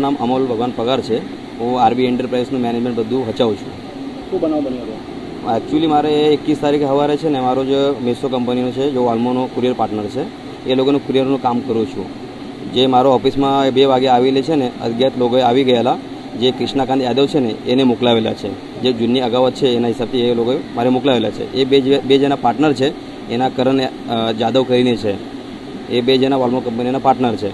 મારું નામ અમોલ ભગવાન પગાર છે. હું આરબી એન્ટરપ્રાઇઝનું મેનેજમેન્ટ બધું હચાવું છું. શું બનાવ બન્યો હતો? એકચ્યુઅલી મારે 21 તારીખે સવારે છે ને મારો જે મેસો કંપનીનો છે, જો વાલ્મોનો કુરિયર પાર્ટનર છે, એ લોકોનું કુરિયરનું કામ કરું છું. જે મારો ઓફિસમાં 2 વાગે આવેલી છે ને અજ્ઞાત લોકોએ આવી ગયેલા, જે કૃષ્ણકાંત યાદવ છે ને એને મોકલાવેલા છે. જે જૂની અગાવત છે એના હિસાબથી એ લોકોએ મારે મોકલાવેલા છે. એ બે જણા પાર્ટનર છે. એના કરણ જાદવ કરીને છે, એ 2 જણા વાલ્મો કંપનીના પાર્ટનર છે.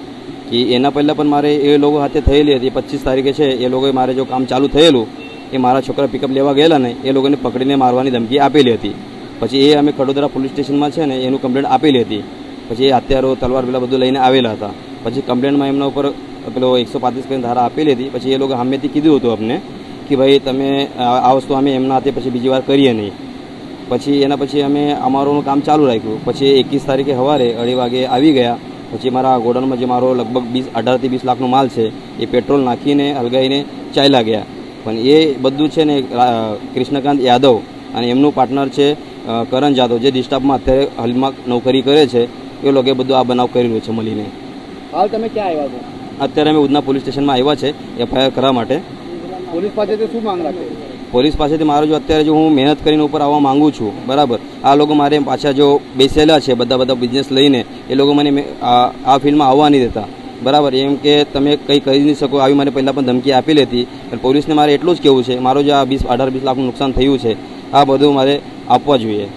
કે એના પહેલાં પણ મારે એ લોકો હાથે થયેલી હતી. 25 તારીખે છે એ લોકોએ મારે જો કામ ચાલુ થયેલું, એ મારા છોકરા પિકઅપ લેવા ગયેલા ને એ લોકોને પકડીને મારવાની ધમકી આપેલી હતી. પછી એ અમે કડોદરા પોલીસ સ્ટેશનમાં છે ને એનું કમ્પ્લેન્ટ આપેલી હતી. પછી એ હથિયારો તલવાર પેલા બધું લઈને આવેલા હતા. પછી કમ્પ્લેન્ટમાં એમના ઉપર પેલો 135 કરીને ધારા આપેલી હતી. પછી એ લોકો સામેથી કીધું હતું અમને કે ભાઈ તમે આ વસ્તુ અમે એમના હાથે પછી બીજી વાર કરીએ નહીં. પછી એના પછી અમે અમારું કામ ચાલુ રાખ્યું. પછી 21 તારીખે સવારે 2:30 વાગે આવી ગયા. પછી મારા ગોડાઉનમાં જે મારો લગભગ 18 થી 20 લાખનો માલ છે એ પેટ્રોલ નાખીને હલગાઈને ચાલ્યા ગયા. પણ એ બધું છે ને કૃષ્ણકાંત યાદવ અને એમનું પાર્ટનર છે કરણ જાદવ, જે ડિસ્ટાફમાં અત્યારે હાલમાં નોકરી કરે છે, એ લોકોએ બધું આ બનાવ કરેલું છે મળીને. હાલ તમે ક્યાં આવ્યા છો? અત્યારે અમે ઉધના પોલીસ સ્ટેશનમાં આવ્યા છે FIR કરવા માટે. પોલીસ પાસેથી શું માંગ રાખે? પોલીસ પાસેથી મારો જો અત્યારે જો હું મહેનત કરીને ઉપર આવવા માંગુ છું, બરાબર, આ લોકો મારે પાછા જો બેસેલા છે બધા બિઝનેસ લઈને, એ લોકો મને આ ફિલ્ડમાં આવવા નહીં દેતા. બરાબર, એમ કે તમે કંઈ કરી નહીં શકો આવી મને પહેલાં પણ ધમકી આપેલી હતી. પણ પોલીસને મારે એટલું જ કહેવું છે, મારો જે આ 18-20 લાખનું નુકસાન થયું છે આ બધું મારે આપવા જોઈએ.